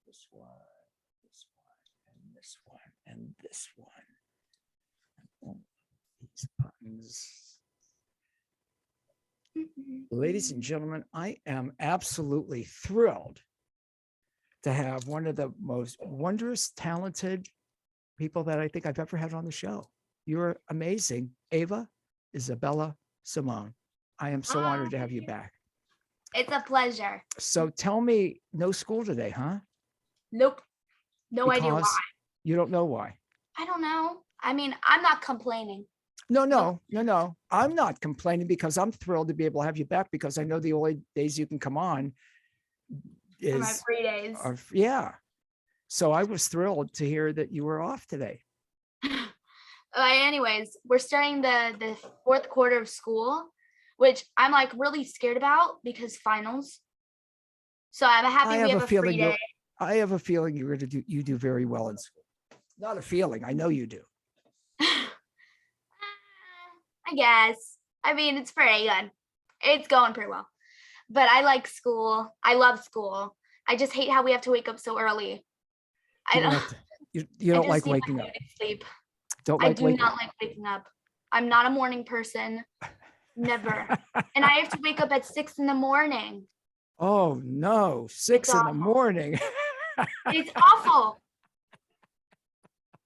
this one, and this one, and this one. These buttons. Ladies and gentlemen, I am absolutely thrilled to have one of the most wondrous, talented people that I think I've ever had on the show. You're amazing, Ava Isabella Simone. I am so honored to have you back. It's a pleasure. So tell me, no school today, huh? Nope. No idea Because why. You don't know why. I don't know. I mean, I'm not complaining. No. I'm not complaining because I'm thrilled to be able to have you back because I know the only days you can come on For my is, free days. yeah. So I was thrilled to hear that you were off today. Anyways, we're starting the fourth quarter of school, which I'm like really scared about because finals. So I'm happy we have a free day. I have a feeling you're going to do very well in school. Not a feeling, I know you do. I guess. I mean, it's pretty good. It's going pretty well. But I like school. I love school. I just hate how we have to wake up so early. You don't like waking up. Sleep. I do not like waking up. I'm not a morning person. Never. And I have to wake up at 6 a.m. Oh no, 6 a.m. It's awful.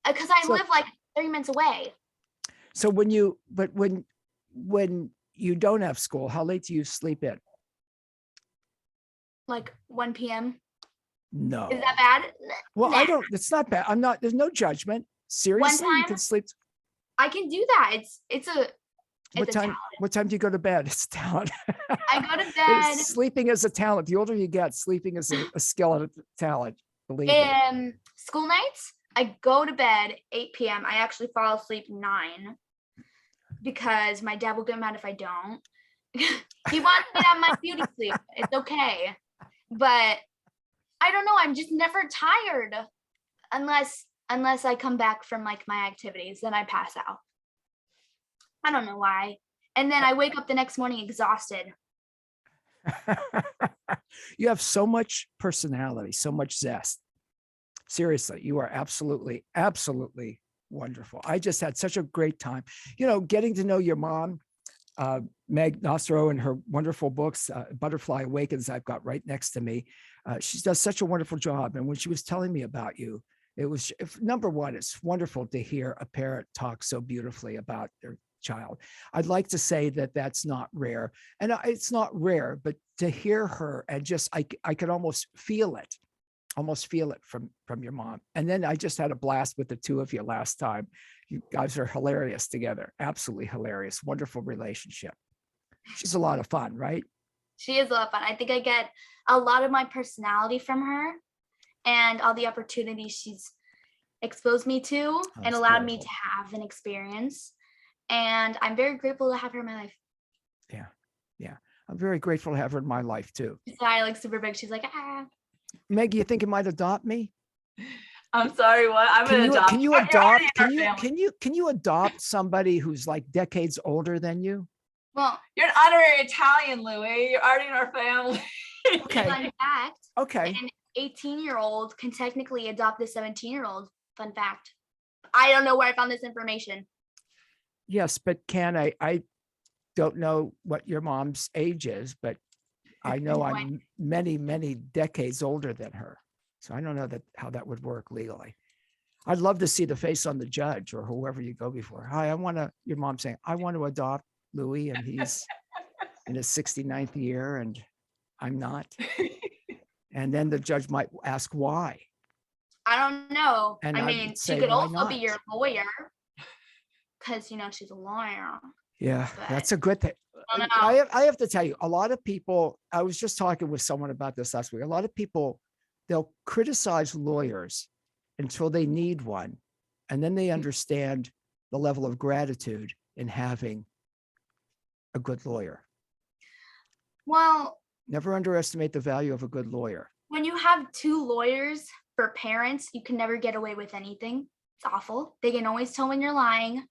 Because I live like 30 minutes away. So when you don't have school, how late do you sleep in? Like 1 p.m. No. Is that bad? Well, nah. It's not bad. There's no judgment. Seriously, you can sleep. I can do that. It's a talent. What time do you go to bed? It's a talent. I go to bed. Sleeping is a talent. The older you get, sleeping is a skill and a talent. Believe me. School nights, I go to bed 8 p.m. I actually fall asleep 9 because my dad will get mad if I don't. He wants me to have my beauty sleep. It's okay. But I don't know. I'm just never tired unless I come back from like my activities, then I pass out. I don't know why. And then I wake up the next morning exhausted. You have so much personality, so much zest. Seriously, you are absolutely, absolutely wonderful. I just had such a great time, getting to know your mom, Meg Nostro, and her wonderful books, Butterfly Awakens, I've got right next to me. She does such a wonderful job. And when she was telling me about you, it was, number one, it's wonderful to hear a parent talk so beautifully about their child. I'd like to say that that's not rare. And it's not rare, but to hear her and just, I could almost feel it from your mom. And then I just had a blast with the two of you last time. You guys are hilarious together. Absolutely hilarious. Wonderful relationship. She's a lot of fun, right? She is a lot of fun. I think I get a lot of my personality from her and all the opportunities she's exposed me to and allowed me to have an experience. And I'm very grateful to have her in my life. Yeah. I'm very grateful to have her in my life too. She's like super big. She's like, ah. Meg, you think you might adopt me? I'm sorry, what? I'm gonna adopt. Can you adopt somebody who's like decades older than you? Well, you're an honorary Italian, Louie. You're already in our family. Okay. Fun fact. Okay. An 18-year-old can technically adopt a 17-year-old. Fun fact. I don't know where I found this information. Yes, but I don't know what your mom's age is, but I know I'm many, many decades older than her. So I don't know how that would work legally. I'd love to see the face on the judge or whoever you go before. Hi, your mom saying, I want to adopt Louis, and he's in his 69th year and I'm not. And then the judge might ask why. I don't know. And I mean, she could also be your lawyer because, she's a lawyer. Yeah, but that's a good thing. I have to tell you, a lot of people, I was just talking with someone about this last week. A lot of people, they'll criticize lawyers until they need one. And then they understand the level of gratitude in having a good lawyer. Well, never underestimate the value of a good lawyer. When you have 2 lawyers for parents, you can never get away with anything. It's awful. They can always tell when you're lying.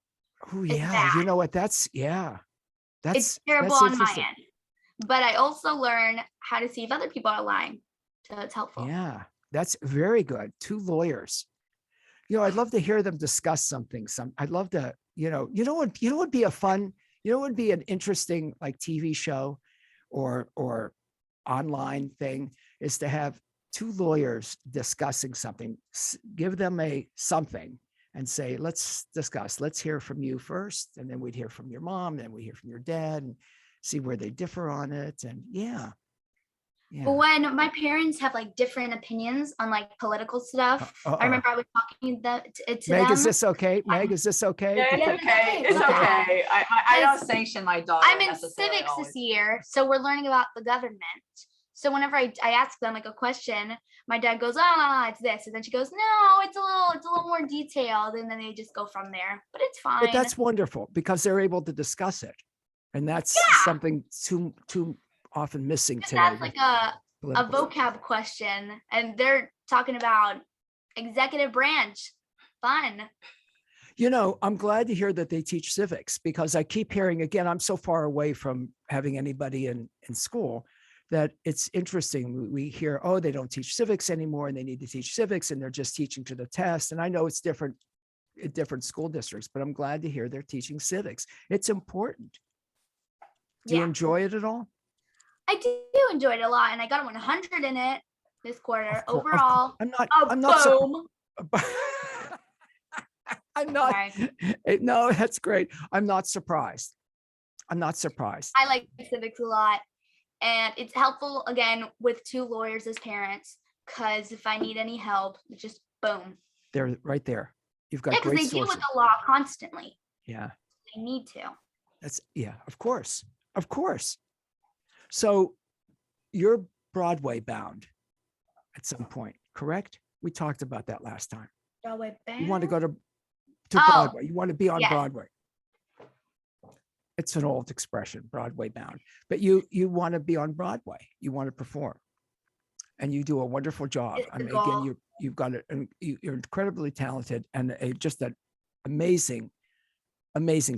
Oh yeah, you know what? That's terrible on my end. But I also learn how to see if other people are lying. So it's helpful. Yeah. That's very good. Two lawyers. I'd love to hear them discuss something. I'd love to, what would be a fun, what would be an interesting like TV show or online thing is to have two lawyers discussing something, give them something and say, let's discuss, let's hear from you first. And then we'd hear from your mom, then we hear from your dad and see where they differ on it. And yeah. But when my parents have like different opinions on like political stuff, I remember I was talking to Meg, them. is this okay? Meg, is this okay? Yeah, it's okay. It's okay. I don't sanction my daughter. I'm in civics this year, so we're learning about the government. So whenever I ask them like a question, my dad goes, "Oh, it's this," and then she goes, "No, it's a little more detailed," and then they just go from there. But it's fine. But that's wonderful because they're able to discuss it, and that's something too often missing today. That's like a vocab question, and they're talking about executive branch. Fun. I'm glad to hear that they teach civics because I keep hearing, again, I'm so far away from having anybody in school that it's interesting. We hear, oh, they don't teach civics anymore and they need to teach civics and they're just teaching to the test. And I know it's different in different school districts, but I'm glad to hear they're teaching civics. It's important. Do you enjoy it at all? I do enjoy it a lot, and I got a 100 in it this quarter overall. I'm not. No, that's great. I'm not surprised. I like civics a lot, and it's helpful again with two lawyers as parents because if I need any help, just boom. They're right there. You've got great sources. Because they deal with the law constantly. Yeah. They need to. Of course. So you're Broadway bound at some point, correct? We talked about that last time. Broadway bound? You want to go to Broadway. You want to be on Broadway. It's an old expression, Broadway bound. But you want to be on Broadway. You want to perform. And you do a wonderful job. I mean, again, you've got you're incredibly talented and just an amazing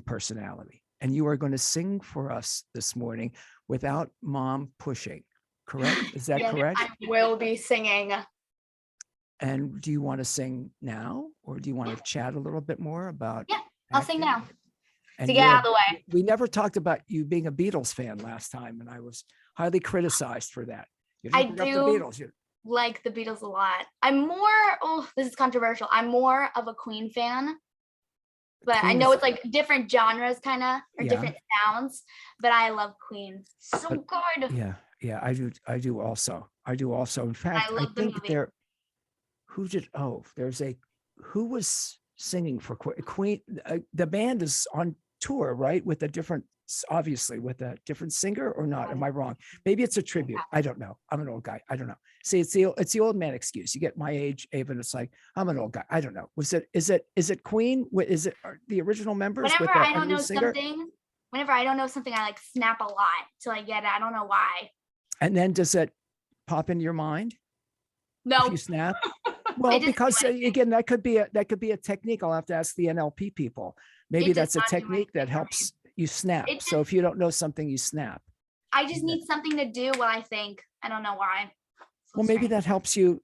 personality. And you are going to sing for us this morning without mom pushing, correct? Is that correct? I will be singing. And do you want to sing now or do you want to chat a little bit more about? Yeah, I'll sing now. And to get out of the way. We never talked about you being a Beatles fan last time, and I was highly criticized for that. I do like the Beatles a lot. I'm more, this is controversial. I'm more of a Queen fan. But I know it's like different genres kind of or different sounds, but I love Queen. So good. Yeah, I do also. In fact, I think who was singing for Queen? The band is on tour, right? Obviously with a different singer or not? Am I wrong? Maybe it's a tribute. I don't know. I'm an old guy. I don't know. See, it's the old man excuse. You get my age, Ava, and it's like, I'm an old guy. I don't know. Is it Queen? Is it the original members? Whenever I don't know something, I like snap a lot till I get it. I don't know why. And then does it pop into your mind? No. If you snap? Well, because again, that could be a technique. I'll have to ask the NLP people. Maybe that's a technique that helps you snap. So if you don't know something, you snap. I just need something to do what I think. I don't know why. Well, maybe that helps you,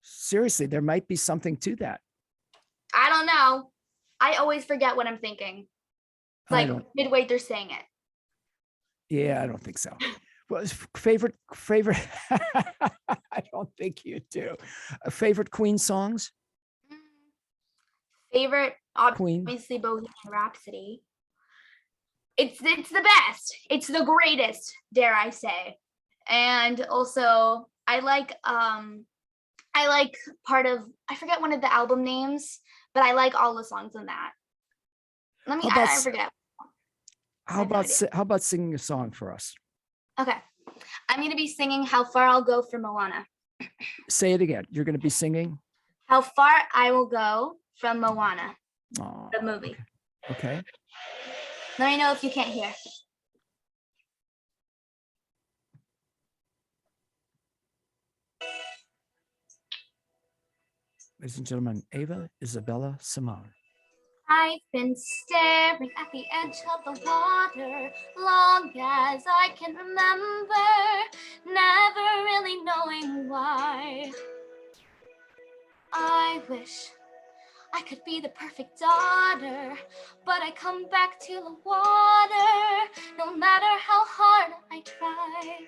seriously, there might be something to that. I don't know. I always forget what I'm thinking. Like midway through saying it. Yeah, I don't think so. Well, favorite, I don't think you do. Favorite Queen songs? Favorite, obviously Bohemian Rhapsody. It's the best. It's the greatest, dare I say. And also I like part of, I forget one of the album names, but I like all the songs in that. I forget. How about singing a song for us? Okay. I'm going to be singing How Far I'll Go from Moana. Say it again. You're going to be singing? How Far I Will Go from Moana. Oh, the movie. Okay. Let me know if you can't hear. Ladies and gentlemen, Ava Isabella Simone. I've been staring at the edge of the water long as I can remember, never really knowing why. wish I could be the perfect daughter, but I come back to the water, no matter how hard I try.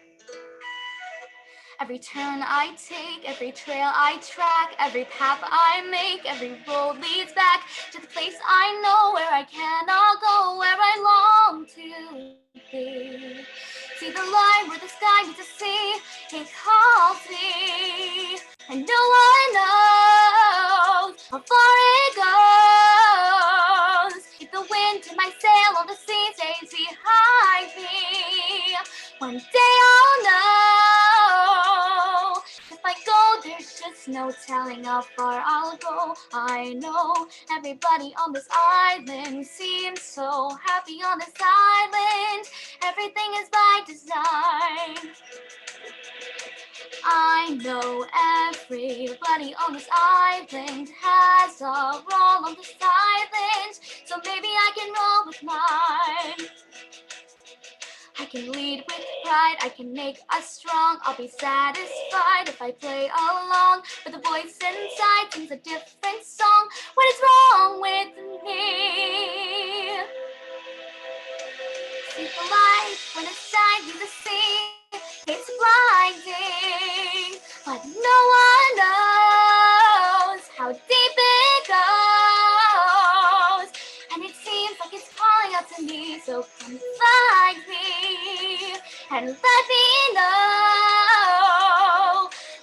Every turn I take, every trail I track, every path I make, every road leads back to the place I know where I cannot go, where I long to be. See the line where the sky meets the sea, it calls me, and no one knows how far it goes. If the wind in my sail on the sea stays behind me, one day I'll know. If I go, there's just no telling how far I'll go. I know everybody on this island seems so happy on this island. Everything is by design. I know everybody on this island has a role on this island, so maybe I can roll with mine. I can lead with pride, I can make us strong. I'll be satisfied if I play along, but the voice inside sings a different song. What is wrong with me? See the light when it shines in the sea, it's blinding, but no one knows how deep it goes, and it seems like it's calling out to me, so come find me and let me know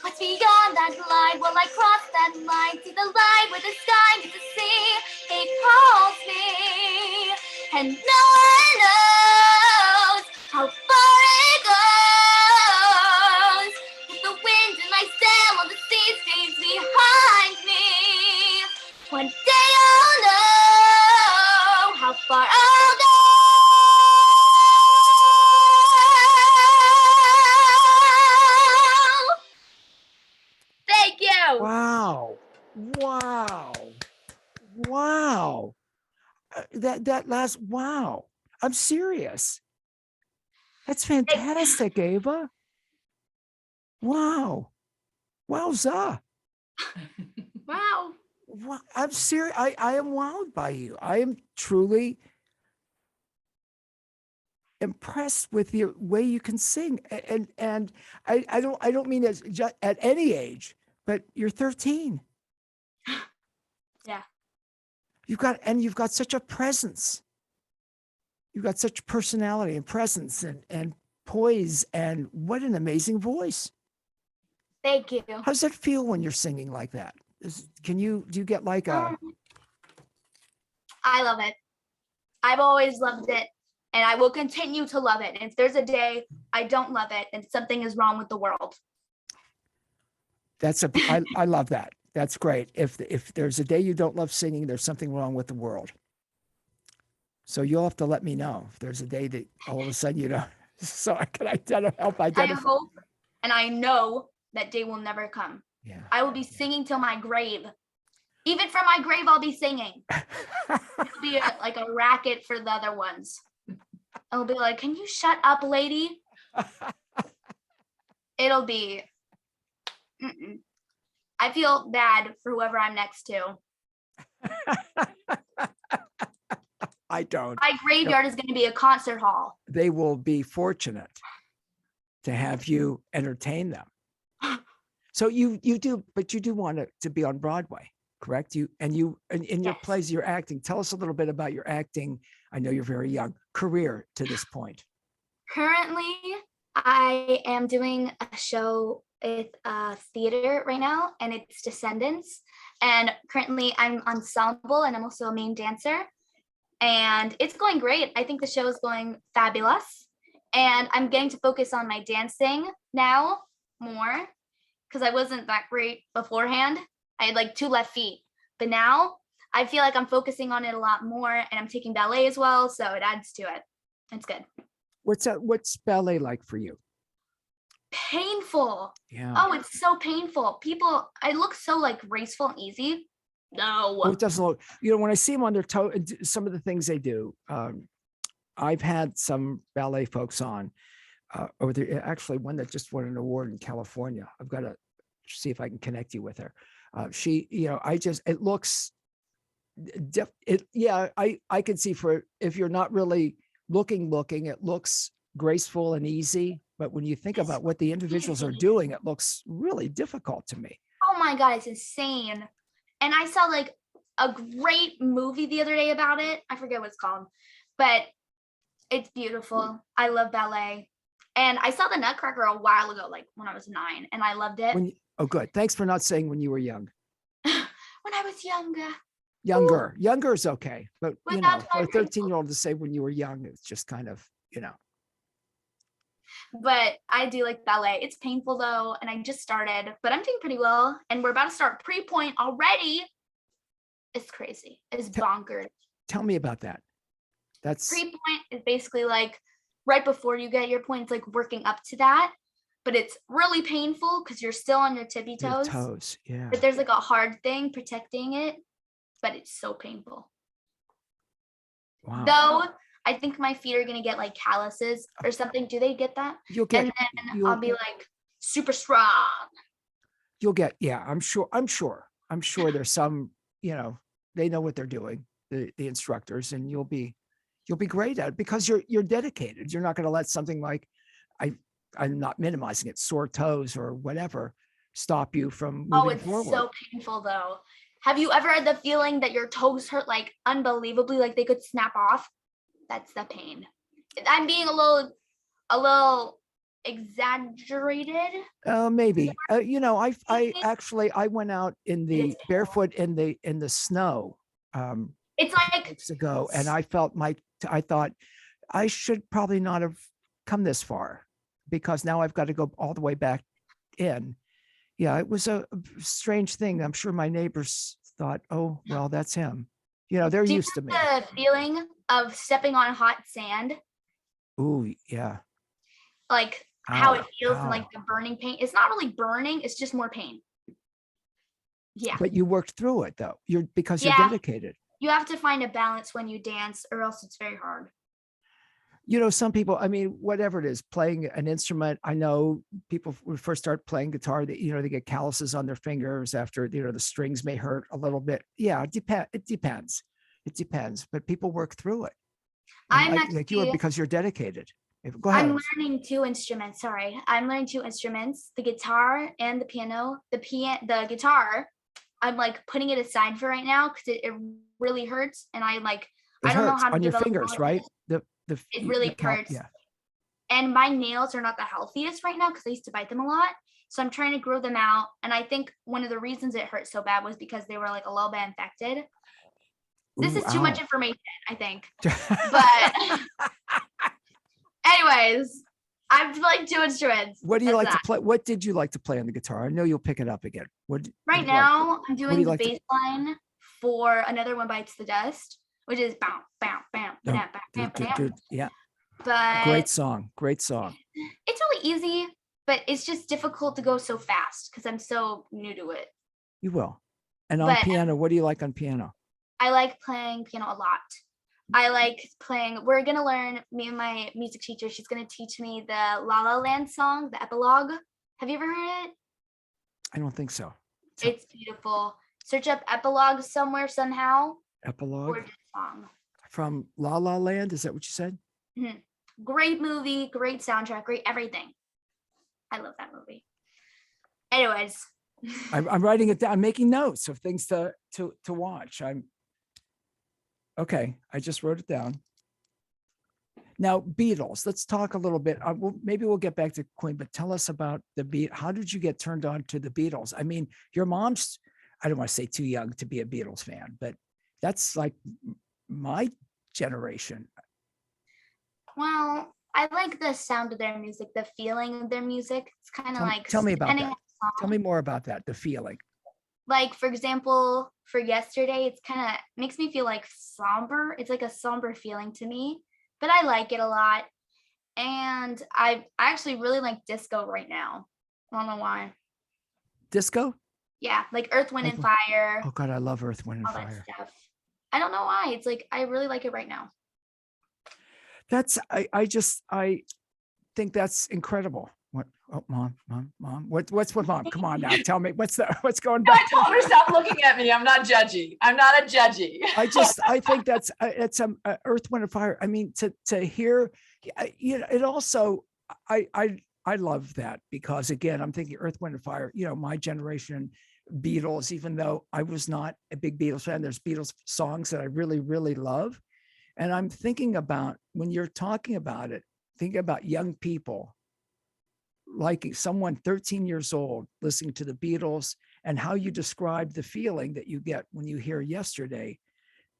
what's beyond that line. Will I cross that line? See the light where the sky meets the sea, it calls me, and no one knows how far it goes. If the wind in my sail on the sea stays behind me, one day I'll know how far I'll go. Thank you. Wow. Wow. Wow. That last, wow. I'm serious. That's fantastic, Ava. Wow. Wowza. Wow. Wow. I'm serious. I am wowed by you. I am truly impressed with the way you can sing. And I don't mean as just at any age, but you're 13. Yeah. You've got such a presence. You've got such personality and presence and poise, and what an amazing voice. Thank you. How does that feel when you're singing like that? Do you get like a, I love it. I've always loved it, and I will continue to love it. And if there's a day I don't love it, then something is wrong with the world. I love that. That's great. If there's a day you don't love singing, there's something wrong with the world. So you'll have to let me know if there's a day that all of a sudden you don't, so I can help I identify. hope and I know that day will never come. Yeah. I will be singing till my grave. Even from my grave, I'll be singing. It'll be like a racket for the other ones. I'll be like, can you shut up, lady? It'll be. I feel bad for whoever I'm next to. I don't. My graveyard is going to be a concert hall. They will be fortunate to have you entertain them. So you do, but you do want to be on Broadway, correct? In your Yes. plays, you're acting. Tell us a little bit about your acting. I know you're very young, career to this point. Currently, I am doing a show with theater right now, and it's Descendants. And currently, I'm ensemble, and I'm also a main dancer. And it's going great. I think the show is going fabulous. And I'm getting to focus on my dancing now more, because I wasn't that great beforehand. I had like 2 left feet. But now I feel like I'm focusing on it a lot more, and I'm taking ballet as well. So it adds to it. It's good. What's ballet like for you? Painful. Yeah. Oh, it's so painful. People, I look so like graceful and easy. No. Oh, it doesn't look, when I see them on their toe, some of the things they do, I've had some ballet folks on over there, actually one that just won an award in California. I've got a see if I can connect you with her. She, it looks, I can see if you're not really looking, it looks graceful and easy. But when you think about what the individuals are doing, it looks really difficult to me. Oh my God, it's insane. And I saw like a great movie the other day about it. I forget what it's called, but it's beautiful. I love ballet. And I saw the Nutcracker a while ago, like when I was 9, and I loved it. Oh, good. Thanks for not saying when you were young. When I was younger. Younger is okay. But, for a 13-year-old to say when you were young, it's just kind of, But I do like ballet. It's painful though, and I just started, but I'm doing pretty well. And we're about to start pre-point already. It's crazy. It's bonkers. Tell me about that. That's pre-point is basically like right before you get your point. It's like working up to that, but it's really painful because you're still on your tippy toes. Yeah. But there's like a hard thing protecting it, but it's so painful. Wow. Though I think my feet are gonna get like calluses or something. Do they get that? And then I'll be like super strong. You'll get, I'm sure there's some, they know what they're doing, the instructors, and you'll be great at it because you're dedicated. You're not going to let something like, I'm not minimizing it, sore toes or whatever, stop you from moving forward. It's so painful though. Have you ever had the feeling that your toes hurt like unbelievably, like they could snap off? That's the pain. I'm being a little exaggerated. Maybe. I went out in the barefoot in the snow. It's like weeks ago, and I thought I should probably not have come this far because now I've got to go all the way back in. Yeah, it was a strange thing. I'm sure my neighbors thought, oh, well, that's him. They're used to me. The feeling of stepping on hot sand. Ooh, yeah. Like how it feels and like the burning pain. It's not really burning, it's just more pain. Yeah. But you worked through it though. Because you're dedicated. You have to find a balance when you dance or else it's very hard. Some people, whatever it is, playing an instrument. I know people when first start playing guitar, they get calluses on their fingers after, the strings may hurt a little bit. Yeah, it depends. It depends, but people work through it. I'm like you are because you're dedicated. Go ahead. I'm learning 2 instruments. Sorry. I'm learning 2 instruments, the guitar and the piano. The guitar, I'm like putting it aside for right now because it really hurts. And I don't know how to on your fingers, right? It really hurts. Yeah. And my nails are not the healthiest right now because I used to bite them a lot. So I'm trying to grow them out. And I think one of the reasons it hurt so bad was because they were like a little bit infected. This is too much information, I think. But anyways, I've like 2 instruments. What do you like to play? What did you like to play on the guitar? I know you'll pick it up again. Right now, I'm doing the bass line for Another One Bites the Dust, which is bam, bam, bam, bam, bam, bam. Yeah. But great song. It's really easy, but it's just difficult to go so fast because I'm so new to it. You will. And on piano, what do you like on piano? I like playing piano a lot. I like playing, we're going to learn, me and my music teacher, she's going to teach me the La La Land song, the epilogue. Have you ever heard it? I don't think so. It's beautiful. Search up epilogue somewhere, somehow. Epilogue? Gorgeous song. From La La Land, is that what you said? Mm-hmm. Great movie, great soundtrack, great everything. I love that movie. Anyways. I'm writing it down. I'm making notes of things to watch. Okay, I just wrote it down. Now, Beatles. Let's talk a little bit. Maybe we'll get back to Queen, but tell us about the Beatles. How did you get turned on to the Beatles? Your mom's, I don't want to say too young to be a Beatles fan, but that's like my generation. Well, I like the sound of their music, the feeling of their music. It's kind of like. Tell me about that. Tell me more about that, the feeling. Like, for example, for Yesterday, it's kind of makes me feel like somber. It's like a somber feeling to me, but I like it a lot. And I actually really like disco right now. I don't know why. Disco? Yeah, like Earth, Wind, and Fire. Oh God, I love Earth, Wind, and all Fire. That stuff. I don't know why. It's like, I really like it right now. I think that's incredible. What? Oh, mom. What's with mom? Come on now, tell me what's going I back. told her stop looking at me. I'm not judgy. I'm not a judgy. I think that's it's Earth, Wind, and Fire. I mean, to hear, it also, I love that because again, I'm thinking Earth, Wind, and Fire. My generation, Beatles. Even though I was not a big Beatles fan, there's Beatles songs that I really, really love, and I'm thinking about when you're talking about it, thinking about young people like someone 13 years old listening to the Beatles and how you describe the feeling that you get when you hear Yesterday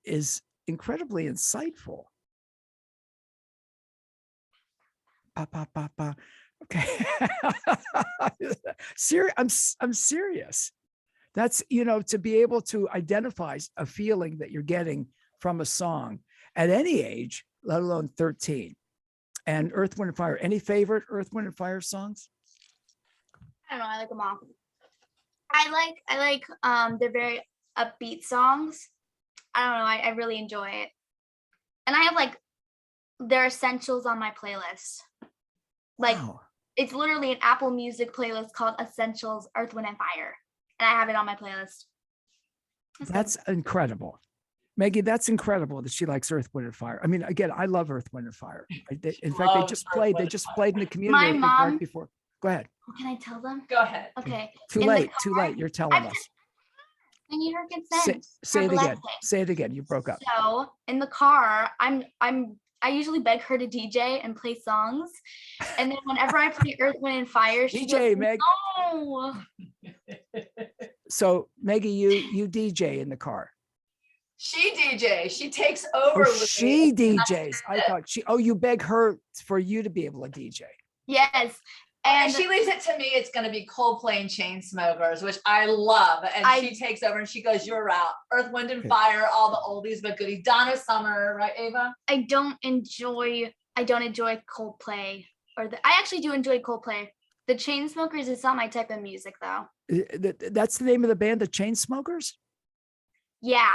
is incredibly insightful. Pa, pa, pa, pa. Okay. I'm serious. That's, to be able to identify a feeling that you're getting from a song at any age, let alone 13. And Earth, Wind, and Fire. Any favorite Earth, Wind, and Fire songs? I don't know. I like them all. I like they're very upbeat songs. I don't know. I really enjoy it. And I have like their essentials on my playlist. Like Wow. It's literally an Apple Music playlist called Essentials Earth, Wind, and Fire. And I have it on my playlist. That's incredible. Maggie, that's incredible that she likes Earth, Wind, and Fire. I mean, again, I love Earth, Wind, and Fire. In fact, they just played in the community My I think, mom- right before. Go ahead. Can I tell them? Go ahead. Okay. Too In the late. car, You're telling us. I need her consent. Say Her it again. blessing. Say it again. You broke up. So in the car, I usually beg her to DJ and play songs. And then whenever I play Earth, Wind, and Fire, she DJ, goes, Meg. no. So Maggie, you DJ in the car. She DJ. She takes over. Oh, with she me. DJs. I thought you beg her for you to be able to DJ. Yes. And And she leaves it to me. It's going to be Coldplay and Chainsmokers, which I love. And she takes over and she goes, "You're out. Earth, Wind, and Okay. Fire, all the oldies but goodies." Donna Summer, right, Ava? I don't enjoy Coldplay I actually do enjoy Coldplay. The Chainsmokers is not my type of music though. That's the name of the band, the Chainsmokers? Yeah.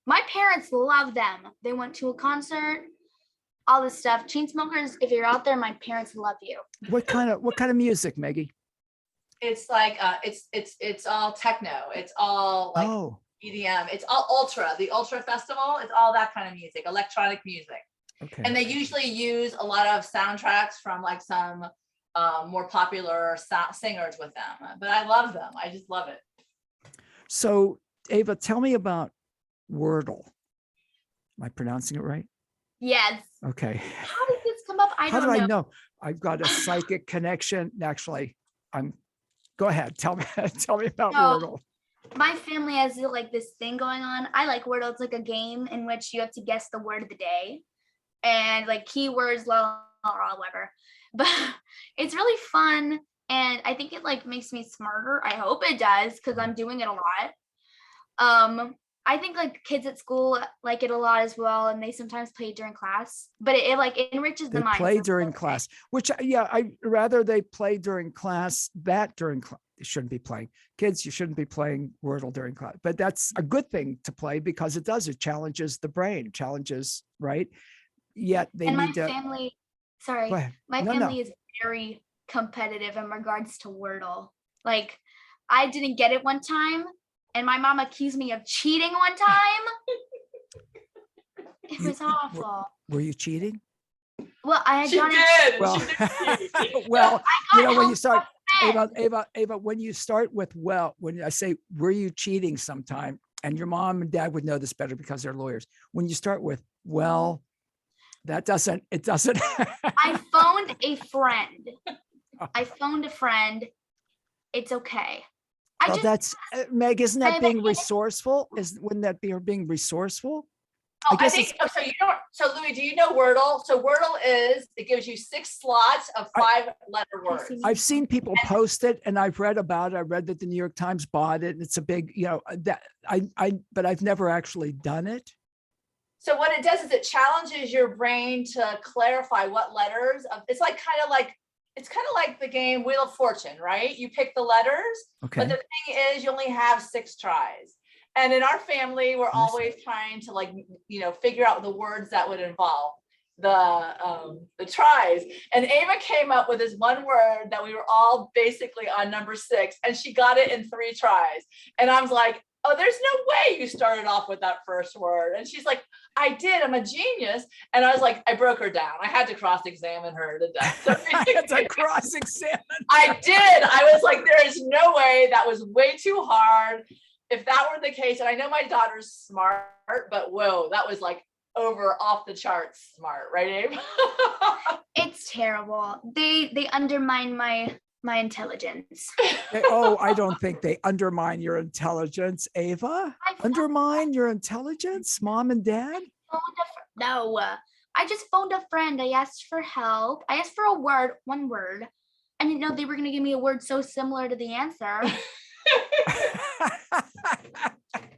My parents love them. They went to a concert, all this stuff. Chainsmokers, if you're out there, my parents love you. What kind of music, Maggie? It's like it's all techno. It's all like Oh, EDM. It's all Ultra. The Ultra Festival. It's all that kind of music, electronic music. okay. And they usually use a lot of soundtracks from like some more popular singers with them. But I love them. I just love it. So, Ava, tell me about Wordle. Am I pronouncing it right? Yes. Okay. How did this come up? I How don't do know. I know? I've got a psychic connection. Actually, go ahead. Tell me about So, Wordle. My family has like this thing going on. I like Wordle. It's like a game in which you have to guess the word of the day and like keywords, whatever. But it's really fun. And I think it like makes me smarter. I hope it does because I'm doing it a lot. I think like kids at school like it a lot as well, and they sometimes play during class. But it like enriches the They mind. play so- during class, which I rather they play during class. That during class, they shouldn't be playing. Kids, you shouldn't be playing Wordle during class. But that's a good thing to play because it challenges the brain, right? Yet they And my need to. family, Go sorry, ahead. my No, family is very competitive in regards to Wordle. Like I didn't get it one time and my mom accused me of cheating one time. It was awful. Were you cheating? Well, I had She done it. did. Well, She did. well, I got when you help start, from friends. Ava, when you start with, when I say, were you cheating sometime? And your mom and dad would know this better because they're lawyers. When you start with, well, it doesn't. I phoned a friend. It's okay. Well, that's Meg. Isn't I that have being a- resourceful? Wouldn't that be being resourceful? Oh, I guess think so. You don't. So Louis, do you know Wordle? So Wordle it gives you 6 slots of 5-letter words. I've seen people post it, and I've read about it. I read that the New York Times bought it. And it's a big, that but I've never actually done it. So what it does is it challenges your brain to clarify what letters. It's kind of like the game Wheel of Fortune, right? You pick the letters, Okay. but the thing is, you only have 6 tries. And in our family, we're I see. always trying to figure out the words that would involve. the tries. And Ava came up with this one word that we were all basically on number 6, and she got it in 3 tries. And I was like, oh, there's no way you started off with that first word. And she's like, I did, I'm a genius. And I was like, I broke her down. I had to cross-examine her to death. So It's a cross-examine. I did. I was like, there is no way, that was way too hard. If that were the case, and I know my daughter's smart, but whoa, that was like off the charts smart, right, Abe? It's terrible. They undermine my intelligence. I don't think they undermine your intelligence, Ava. Undermine your intelligence, mom and dad? No, I just phoned a friend. I asked for help. I asked for one word. I didn't know they were going to give me a word so similar to the answer.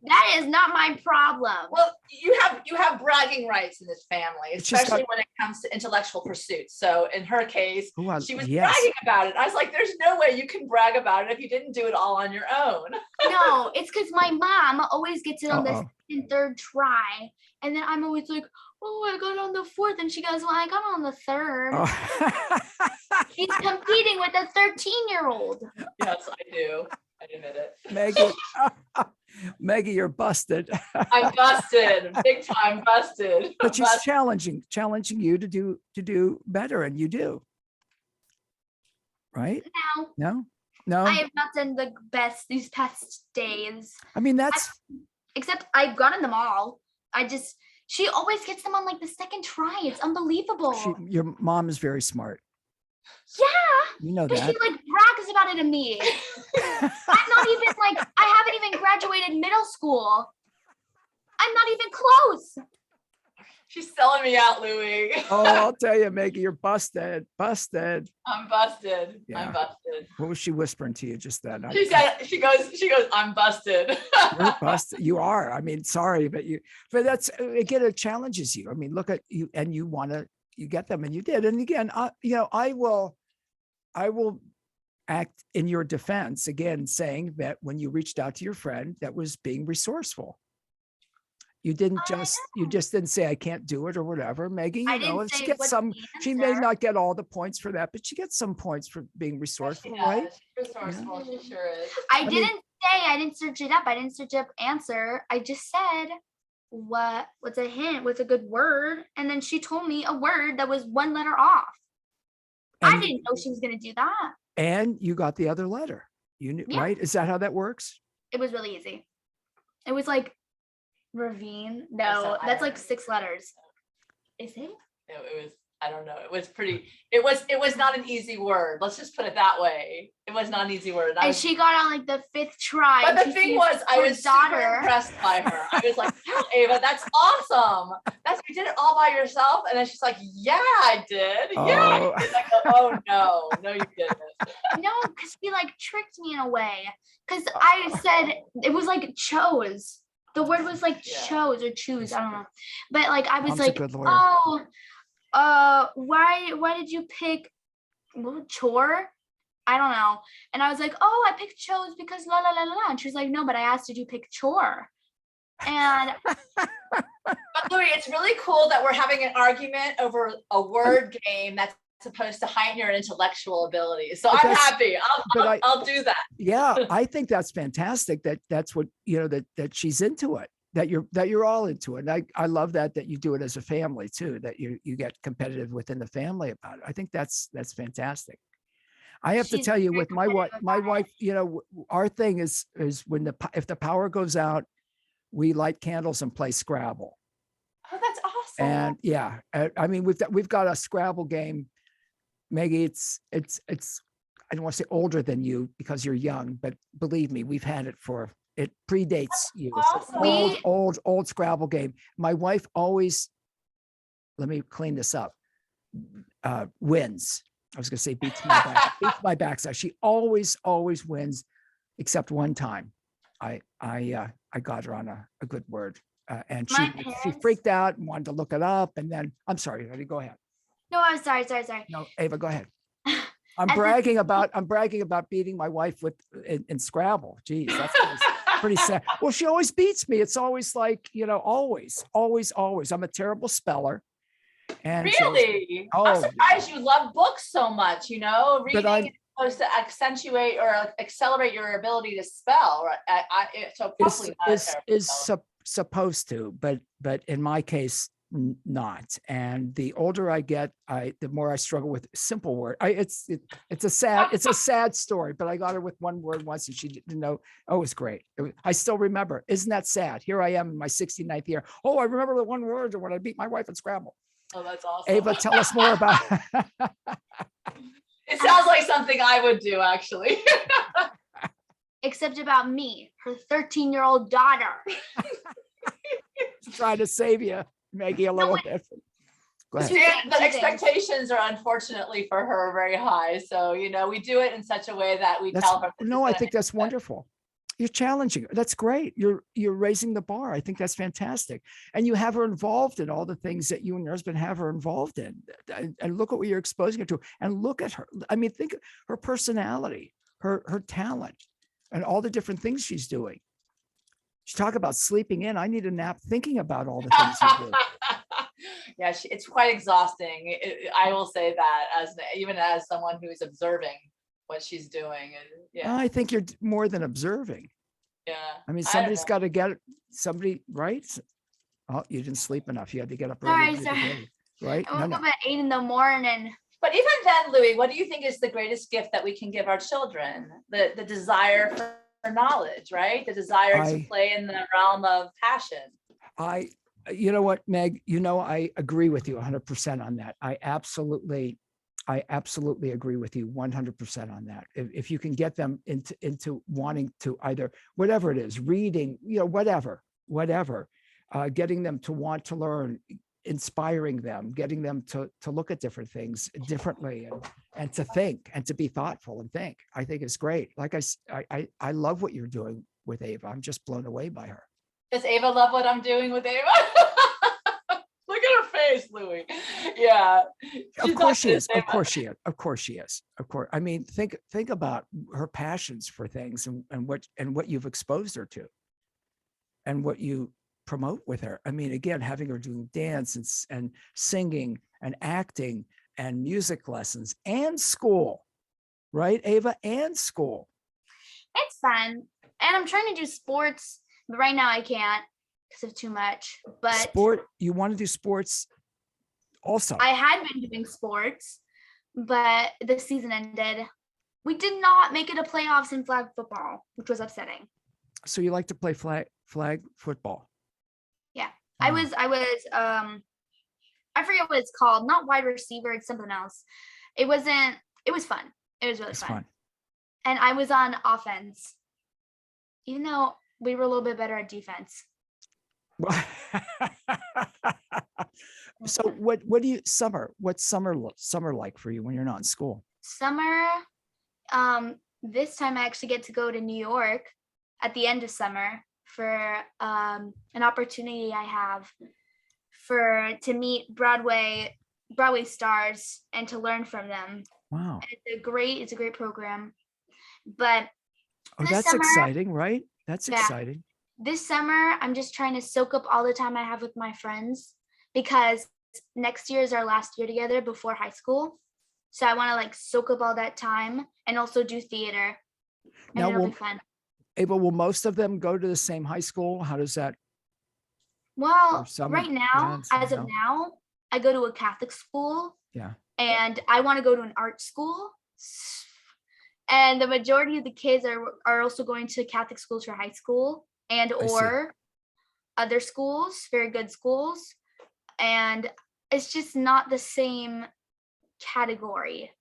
That is not my problem. Well, you have bragging rights in this family, especially when it comes to intellectual pursuits. So in her case, she was bragging about it. I was like, there's no way you can brag about it if you didn't do it all on your own. No, it's because my mom always gets it on the 2nd and 3rd try. And then I'm always like, oh, I got on the 4th. And she goes, well, I got on the 3rd. She's competing with a 13-year-old. Yes, I do. I admit it. Maggie, you're busted. I'm busted, big time busted. But she's challenging you to do better, and you do. Right? No. I have not done the best these past days. I mean, except I've gotten them all. She always gets them on like the 2nd try. It's unbelievable. Your mom is very smart. Yeah. You know that. She like brags about it to me. I'm not even I haven't even graduated middle school. I'm not even close. She's selling me out, Louie. Oh, I'll tell you, Maggie, you're busted. Busted. I'm busted. Yeah. I'm busted. What was she whispering to you just then? She goes, I'm busted. You're busted. You are. I mean, sorry, but that's, again, it challenges you. I mean, look at you, and you get them, and you did. And again, I will act in your defense, again, saying that when you reached out to your friend, that was being resourceful. You just didn't say I can't do it or whatever, Maggie. She gets she may not get all the points for that, but she gets some points for being resourceful, right? She's resourceful. Yeah. She sure is. I didn't search it up. I didn't search up answer. I just said, what's a hint? What's a good word? And then she told me a word that was 1 letter off. I didn't know she was going to do that. And you got the other letter. You knew, right? Is that how that works? It was really easy. It was like ravine. No, that's like 6 letters. Is it? No, it was, I don't know. It was not an easy word. Let's just put it that way. It was not an easy word. And she got on like the 5th try. But the thing was, I was super impressed by her. I was like, wow, Ava, that's awesome. You did it all by yourself. And then she's like, yeah, I did. Yeah. I did. I go, oh no, you didn't. No, because she like tricked me in a way. Because I said, it was like chose. The word was like chose or choose. I don't know. But like, I was like, why did you pick chore? I don't know. And I was like, oh, I picked chose because la la la la la. And she was like, no, but I asked, did you pick chore? And but Louie, it's really cool that we're having an argument over a word game that's supposed to heighten your intellectual abilities. So I'm happy. I'll do that. Yeah, I think that's fantastic. That's what that she's into it. That you're all into it. And I love that you do it as a family too. That you get competitive within the family about it. I think that's fantastic. I have to tell you, with my wife, our thing is when if the power goes out, we light candles and play Scrabble. Oh, that's awesome. And yeah, I mean, we've got a Scrabble game. Maggie, it's I don't want to say older than you because you're young, but believe me, we've had it predates you. Awesome. Old Scrabble game. My wife always, let me clean this up, wins. I was going to say beats my backside. She always wins, except one time. I got her on a good word, and she freaked out and wanted to look it up. And then I'm sorry, honey, go ahead. No, I'm sorry. No, Ava, go ahead. I'm bragging about beating my wife in Scrabble. Geez, that's pretty sad. Well, she always beats me. It's always like, always. I'm a terrible speller. And so, Really? I'm oh, surprised you love books so much, you know, but reading is supposed to accentuate or accelerate your ability to spell, right? So probably not a terrible speller. supposed to, but in my case, not. And the older I get, the more I struggle with simple word. It's a sad story, but I got her with one word once and she didn't know. Oh, it was great. I still remember. Isn't that sad? Here I am in my 69th year. Oh, I remember the one word when I beat my wife at Scrabble. Oh, that's awesome. Ava, tell us more about It sounds like something I would do, actually. Except about me, her 13-year-old daughter. trying to save you, Maggie, a little bit. Go ahead. The expectations are unfortunately for her very high. So, you know, we do it in such a way that we tell her. No, I think that's wonderful. You're challenging her. That's great. You're raising the bar. I think that's fantastic. And you have her involved in all the things that you and your husband have her involved in. And look at what you're exposing her to. And look at her. I mean, think her personality, her talent, and all the different things she's doing. She talk about sleeping in. I need a nap thinking about all the things you do. Yeah, it's quite exhausting. I will say that even as someone who is observing what she's doing. And yeah, I think you're more than observing. Yeah. I mean, somebody's got to get somebody, right? Oh, you didn't sleep enough. You had to get up early. Sorry. Right? I woke up at 8 in the morning. But even then, Louis, what do you think is the greatest gift that we can give our children? The desire for knowledge, right? The desire to play in the realm of passion. You know what, Meg, I agree with you 100% on that. I absolutely agree with you 100% on that. If you can get them into wanting to either, whatever it is, reading, whatever, getting them to want to learn, inspiring them, getting them to look at different things differently and to think and to be thoughtful and think, I think it's great. Like I love what you're doing with Ava. I'm just blown away by her. Does Ava love what I'm doing with Ava? Look at her face, Louis. Yeah. Of course she is. Of course she is. Of course she is. Of course. I mean, think about her passions for things and what you've exposed her to and what you promote with her. I mean, again, having her doing dance and singing and acting and music lessons and school, right, Ava? And school. It's fun. And I'm trying to do sports, but right now I can't because of too much. But you want to do sports also? I had been doing sports, but the season ended. We did not make it to playoffs in flag football, which was upsetting. So you like to play flag football? Yeah. I was I forget what it's called. Not wide receiver, it's something else. It was fun. It was really fun. And I was on offense, even though we were a little bit better at defense. So what's summer like for you when you're not in school? Summer, this time I actually get to go to New York at the end of summer for an opportunity I have to meet Broadway stars and to learn from them. Wow. And it's a great program. But that's summer, exciting, right? That's exciting. This summer, I'm just trying to soak up all the time I have with my friends because next year is our last year together before high school. So I want to soak up all that time and also do theater. And now, it'll be fun. Ava, will most of them go to the same high school? How does that? Well, right now, as of now, I go to a Catholic school. Yeah. And I want to go to an art school. And the majority of the kids are also going to Catholic schools for high school and or other schools, very good schools. And it's just not the same category,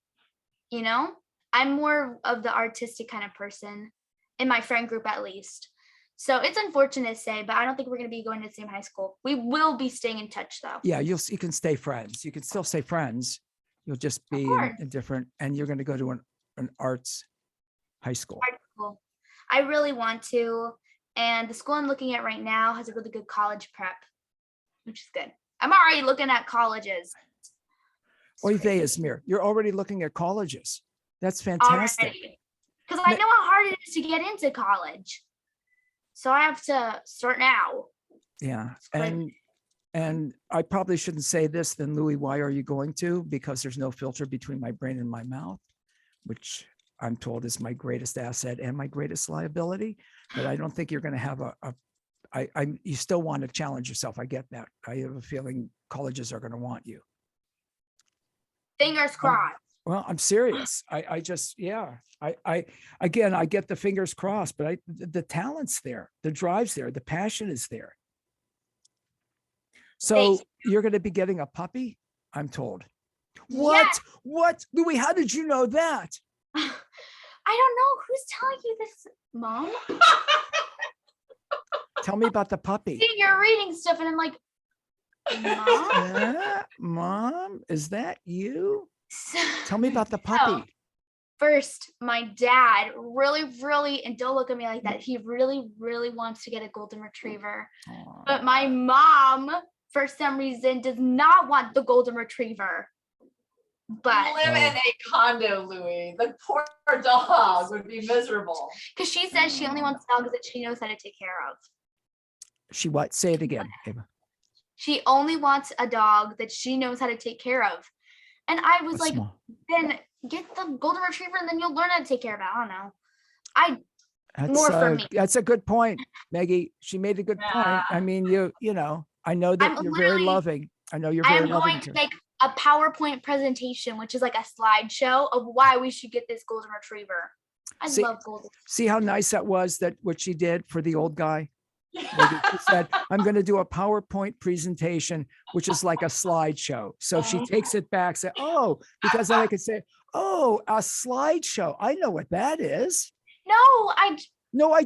I'm more of the artistic kind of person in my friend group, at least. So it's unfortunate to say, but I don't think we're going to be going to the same high school. We will be staying in touch, though. Yeah, you can stay friends. You can still stay friends. You'll just be in different, and you're going to go to an arts high school. Art school. I really want to. And the school I'm looking at right now has a really good college prep, which is good. I'm already looking at colleges. Oy vey, Izmir, you're already looking at colleges. That's fantastic. Because I know how hard it is to get into college. So I have to start now. Yeah. And and I probably shouldn't say this, then Louis, why are you going to? Because there's no filter between my brain and my mouth, which I'm told is my greatest asset and my greatest liability. But I don't think you're going to have you still want to challenge yourself. I get that. I have a feeling colleges are going to want you. Fingers crossed. Well, I'm serious. I just, yeah. Again, I get the fingers crossed, but the talent's there, the drive's there, the passion is there. So Thanks. you're going to be getting a puppy, I'm told. Yes. What? Louis, how did you know that? I don't know who's telling you this, Mom. Tell me about the puppy. See, you're reading stuff, and I'm like, Mom. Mom, is that you? Tell me about the puppy. First, my dad really, and don't look at me like that. He really wants to get a golden retriever. Aw. But my mom, for some reason, does not want the golden retriever. But You live in a condo, Louis. The poor dog would be miserable. because she says she only wants dogs that she knows how to take care of. She what? Say it again, Ava. She only wants a dog that she knows how to take care of. And I was like, then get the golden retriever and then you'll learn how to take care of it. I don't know. More for me. That's a good point, Maggie. She made a good point. I mean, you know, I know that you're very loving. I know you're very I'm loving. going to make a PowerPoint presentation, which is like a slideshow of why we should get this golden retriever. I love golden. See how nice that was, that what she did for the old guy? She said, I'm going to do a PowerPoint presentation, which is like a slideshow. So she takes it back, say, oh, because then I could say, oh, a slideshow. I know what that is. No, I do. No,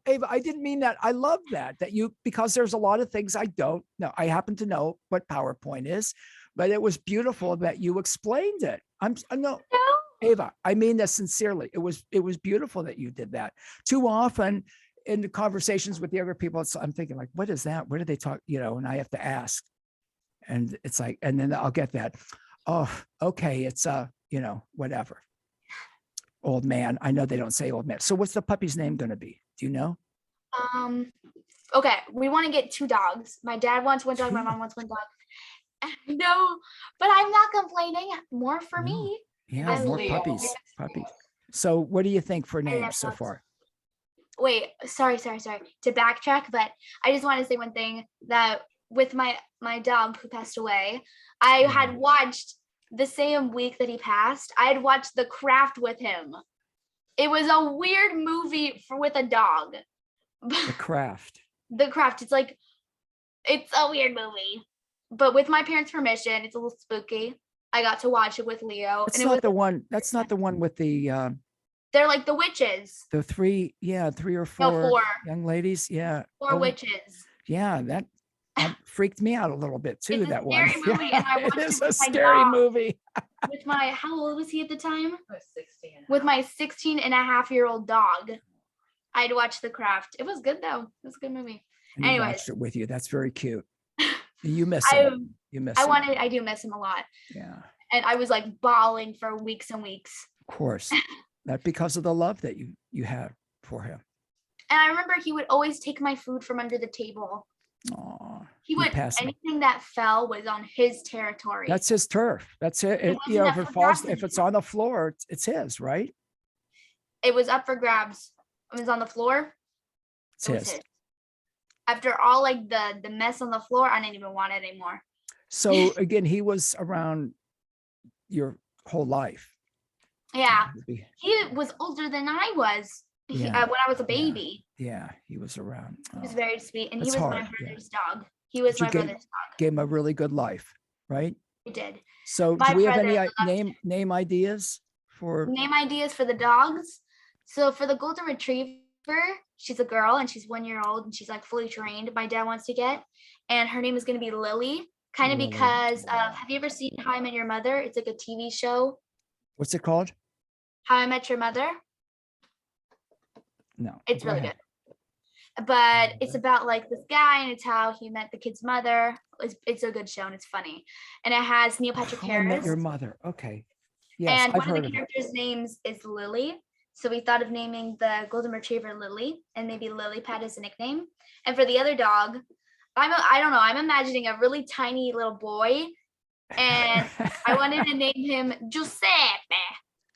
Ava, I didn't mean that. I love that because there's a lot of things I don't know. I happen to know what PowerPoint is, but it was beautiful that you explained it. No, Ava, I mean this sincerely. It was beautiful that you did that. Too often in the conversations with the other people, I'm thinking like, what is that? Where do they talk? And I have to ask, and it's like, and then I'll get that. Oh, okay. It's whatever. Old man. I know they don't say old man. So what's the puppy's name going to be? Do you know? Okay. We want to get 2 dogs. My dad wants 1 dog. My mom wants 1 dog. No, but I'm not complaining. More for me. Yeah, more puppies. So what do you think for names so far? Wait, sorry. To backtrack, but I just want to say one thing, that with my dog who passed away, I had watched the same week that he passed, I had watched The Craft with him. It was a weird movie with a dog. The Craft. The Craft. It's a weird movie, but with my parents' permission, it's a little spooky. I got to watch it with Leo. That's not the one with the they're like the witches. the 3 or 4 4 young ladies. Yeah. 4 witches. Yeah, that freaked me out a little bit too. It's a that one. scary movie, and I watched it is it a with my scary dog. movie. With how old was he at the time? I was 16. With my 16-and-a-half-year-old dog. I'd watch The Craft. It was good though. It was a good movie. And he Anyways. watched it with you. That's very cute. You miss I him. You miss him. I do miss him a lot. Yeah. And I was like bawling for weeks and weeks. Of course. That because of the love that you have for him. And I remember he would always take my food from under the table. Aw, He would, anything that fell was on his territory. that's his turf. That's it. If it's on the floor, it's his, right? It was up for grabs. It was on the floor. It's It was his. After all like the mess on the floor, I didn't even want it anymore. So again, he was around your whole life. Yeah. He was older than I was when I was a baby. Yeah, he was around. He was very sweet, and he That's was hard, my brother's dog. He was my brother's dog. Gave him a really good life, right? He did. So My do we have any brother name ideas for name ideas for the dogs? So for the golden retriever, she's a girl and she's 1 year old and she's like fully trained. My dad wants to get, and her name is going to be Lily, kind of because of. Have you ever seen How I Met Your Mother? It's like a TV show. What's it called? How I Met Your Mother. No, it's really good. But it's about like this guy, and it's how he met the kid's mother. It's a good show and it's funny, and it has Neil Patrick How I Met Harris. Your Mother. Okay. Yes, And I've one of heard the of it. characters' names is Lily. So we thought of naming the golden retriever Lily, and maybe Lily Pad as a nickname. And for the other dog, I don't know. I'm imagining a really tiny little boy, and I wanted to name him Giuseppe.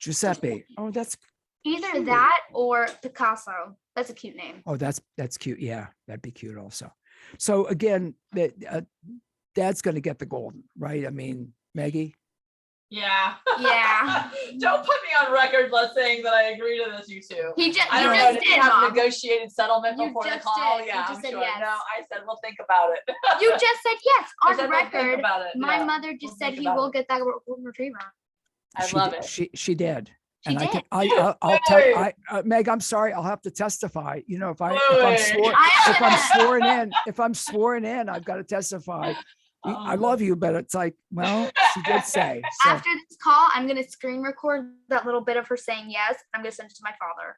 Giuseppe. Oh, that's Either cute. that or Picasso. That's a cute name. Oh, that's cute. Yeah, that'd be cute also. So again, Dad's going to get the golden, right? I mean, Maggie. Yeah. Yeah. Don't put me on record saying that I agree to this, you two. He just, I you don't know. just Did did, you have a Mom. negotiated settlement You before the just call? did. You Yeah, just I'm said sure. yes. No, I said we'll think about it. You just said yes I on said we'll think record. about it. My Yeah. mother just We'll said think he about will it. get that golden retriever. I love it. She did. She And did. I'll tell Meg, I'm sorry, I'll have to testify. You know, if I'm sworn in, I've got to testify. I love you, but it's like, well, she did say. So. After this call, I'm gonna screen record that little bit of her saying yes. I'm gonna send it to my father,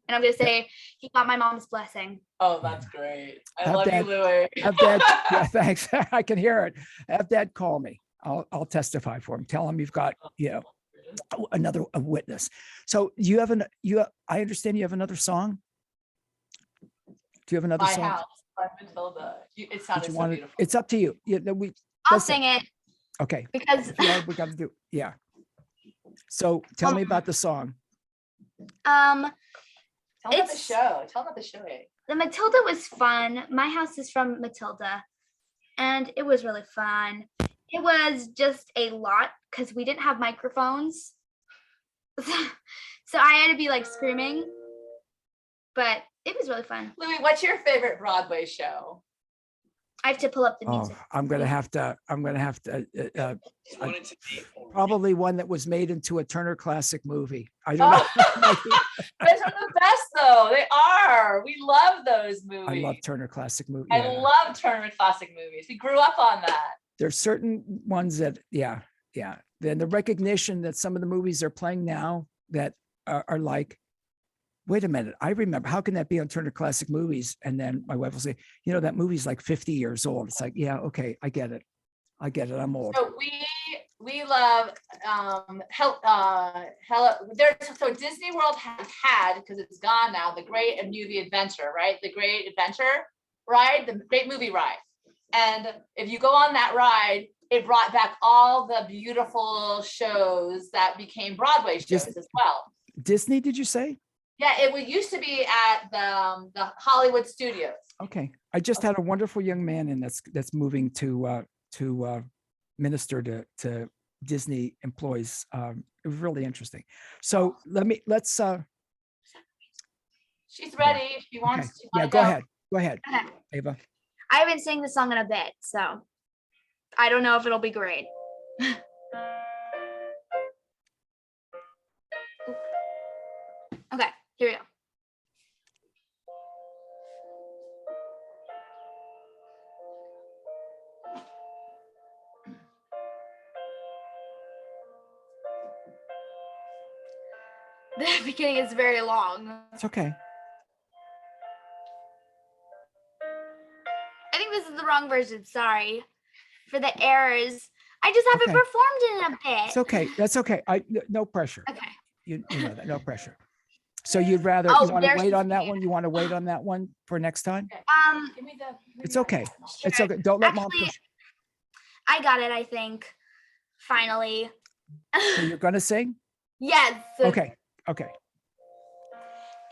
and I'm gonna say he got my mom's blessing. Oh, that's great. I Have love Dad- you, Louie. Have Dad, yeah, thanks. I can hear it. Have Dad call me. I'll testify for him. Tell him you've got, a witness. So I understand you have another song. Do you have another My song? house by Matilda. It sounded so beautiful. It's up to you. I'll listen. sing it Okay. because Yeah, we got to do. Yeah. So tell me about the song. Tell them about the it's- show. Tell them about the show. the Matilda was fun. My house is from Matilda, and it was really fun. It was just a lot because we didn't have microphones, so I had to be like screaming. But it was really fun. Louie, what's your favorite Broadway show? I have to pull up the Oh, music. I'm gonna have to. Probably one that was made into a Turner Classic movie. I don't know. Those are the best, though. They are. We love those movies. I love Turner Classic movies. I love Turner Classic movies. We grew up on that. There's certain ones that, yeah. Then the recognition that some of the movies they're playing now that are like, wait a minute, I remember. How can that be on Turner Classic Movies? And then my wife will say, that movie's like 50 years old. It's like, yeah, okay, I get it. I'm old. So we love so Disney World has had, because it's gone now, the Great and New the Adventure, right? The Great Adventure ride, the Great Movie Ride. And if you go on that ride, it brought back all the beautiful shows that became Broadway shows as well. Disney, did you say? Yeah, it used to be at the Hollywood Studios. Okay. I just had a wonderful young man and that's moving to minister to Disney employees. It was really interesting. So let's She's ready if she wants to. Yeah, go ahead. Go ahead, Okay. Ava. I haven't sang the song in a bit, so I don't know if it'll be great. Okay, here we go. The beginning is very long. It's okay. I think this is the wrong version. Sorry for the errors. I just haven't Okay. performed in a bit. It's okay. That's okay. No pressure. Okay. You know that. No pressure. So you'd rather Oh, you want to there's wait the on that same. one? You want to wait on that one for next time? Give me the. It's okay. It's okay. Don't let mom Actually, push. I got it, I think. Finally. So you're gonna sing? Yes. Okay. Okay.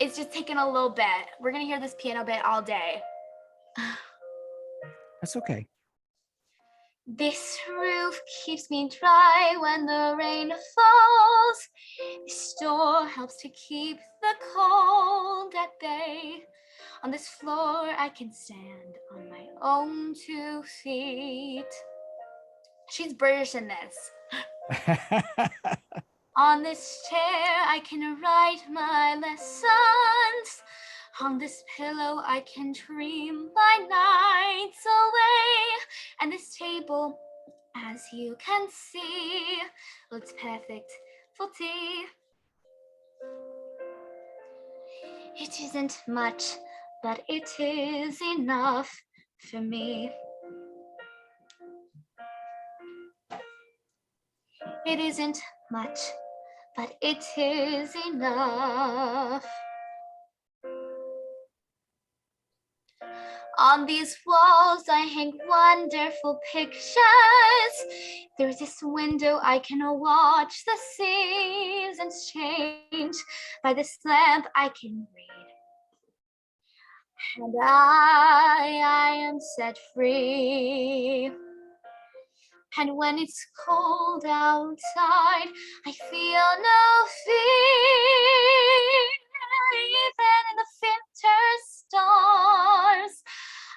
It's just taking a little bit. We're gonna hear this piano bit all day. That's okay. This roof keeps me dry when the rain falls. This door helps to keep the cold at bay. On this floor, I can stand on my own 2 feet. She's British in this. On this chair, I can write my lessons. On this pillow, I can dream my nights away. And this table, as you can see, looks perfect for tea. It isn't much, but it is enough for me. It isn't much, but it is enough. On these walls I hang wonderful pictures. Through this window I can watch the seasons change. By this lamp I can read. And I am set free. And when it's cold outside, I feel no fear. Even in the winter stars,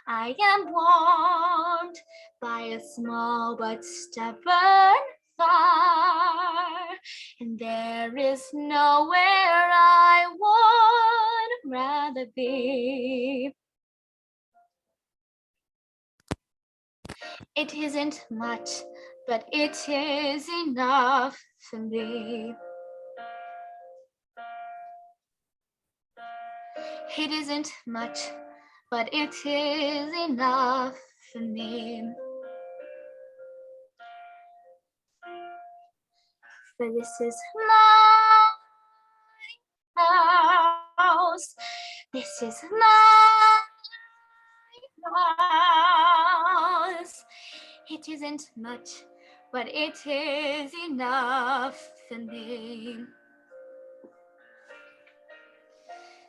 I am warmed by a small but stubborn fire. And there is nowhere I would rather be. It isn't much, but it is enough for me. It isn't much, but it is enough for me. For this is my house. This is my house. It isn't much, but it is enough for me.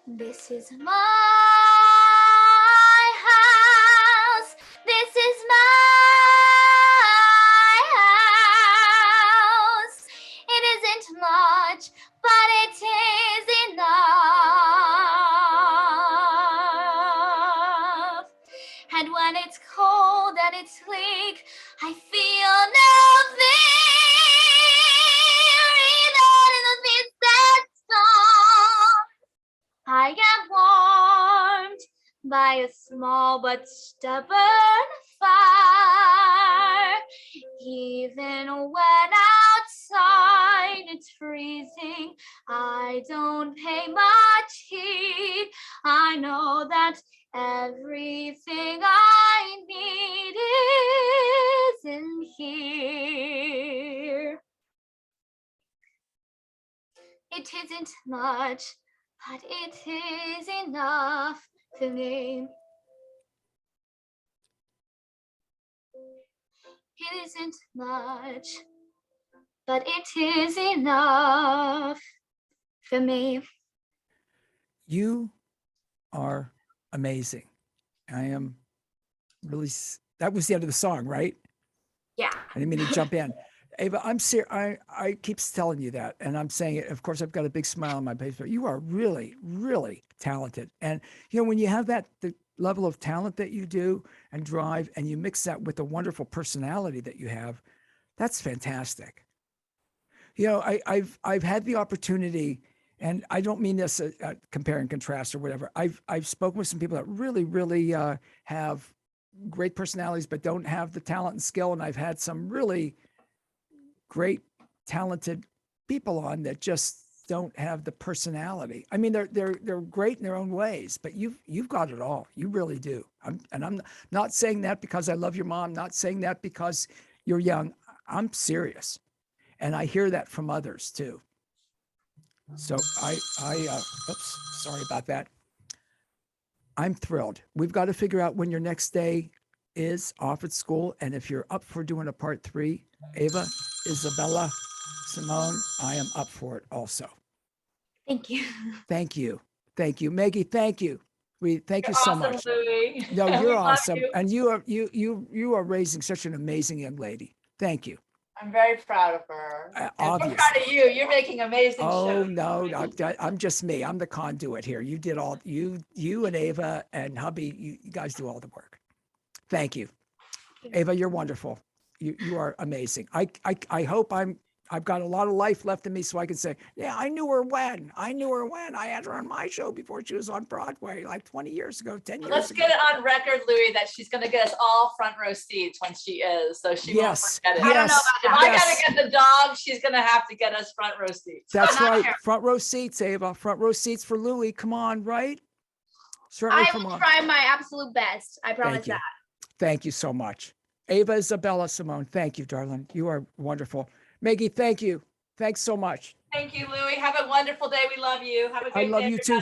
This is my house. This is my house. It isn't much, but it is enough. And when it's cold and it's bleak, I feel no fear. Even in the midst of storm, I am warmed by a small but stubborn fire. Even when outside it's freezing, I don't pay much heed. I know that everything I need is in here. It isn't much, but it is enough for me. It isn't much, but it is enough for me. You are amazing. I am really, that was the end of the song, right? Yeah. I didn't mean to jump in. Ava, I'm serious. I keep telling you that, and I'm saying it. Of course, I've got a big smile on my face, but you are really, really talented. And when you have the level of talent that you do and drive, and you mix that with the wonderful personality that you have, that's fantastic. I've had the opportunity, and I don't mean this compare and contrast or whatever. I've spoken with some people that really, really have great personalities, but don't have the talent and skill. And I've had some really great, talented people on that just don't have the personality. I mean, they're great in their own ways, but you've got it all. You really do. I'm not saying that because I love your mom. Not saying that because you're young. I'm serious, and I hear that from others too. So oops, sorry about that. I'm thrilled. We've got to figure out when your next day is off at school, and if you're up for doing a part 3, Ava Isabella Simone, I am up for it also. Thank you. Thank you. Thank you. Maggie, thank you. Thank you so Awesome, much. Louie. No, We you're love awesome. you. And you are raising such an amazing young lady. Thank you. I'm very proud of her. And we're Obviously. proud of you. You're making amazing Oh shows. no, I'm just me. I'm the conduit here. You did all you and Ava and hubby, you guys do all the work. Thank you. Ava, you're wonderful. You are amazing. I hope I've got a lot of life left in me so I can say, yeah, I knew her when. I had her on my show before she was on Broadway, like 20 years ago, 10 years Let's ago. get it on record, Louie, that she's going to get us all front row seats when she is. So she won't forget it. I don't know about If that. I got to get the dog, she's going to have to get us front row seats. That's not right. sure. Front row seats, Ava. Front row seats for Louie. Come on, right? Certainly I for will Mom. try my absolute best. I promise Thank you. that. Thank you so much. Ava Isabella Simone, thank you, darling. You are wonderful. Maggie, thank you. Thanks so much. Thank you, Louie. Have a wonderful day. We love you. Have a great I love day, you too.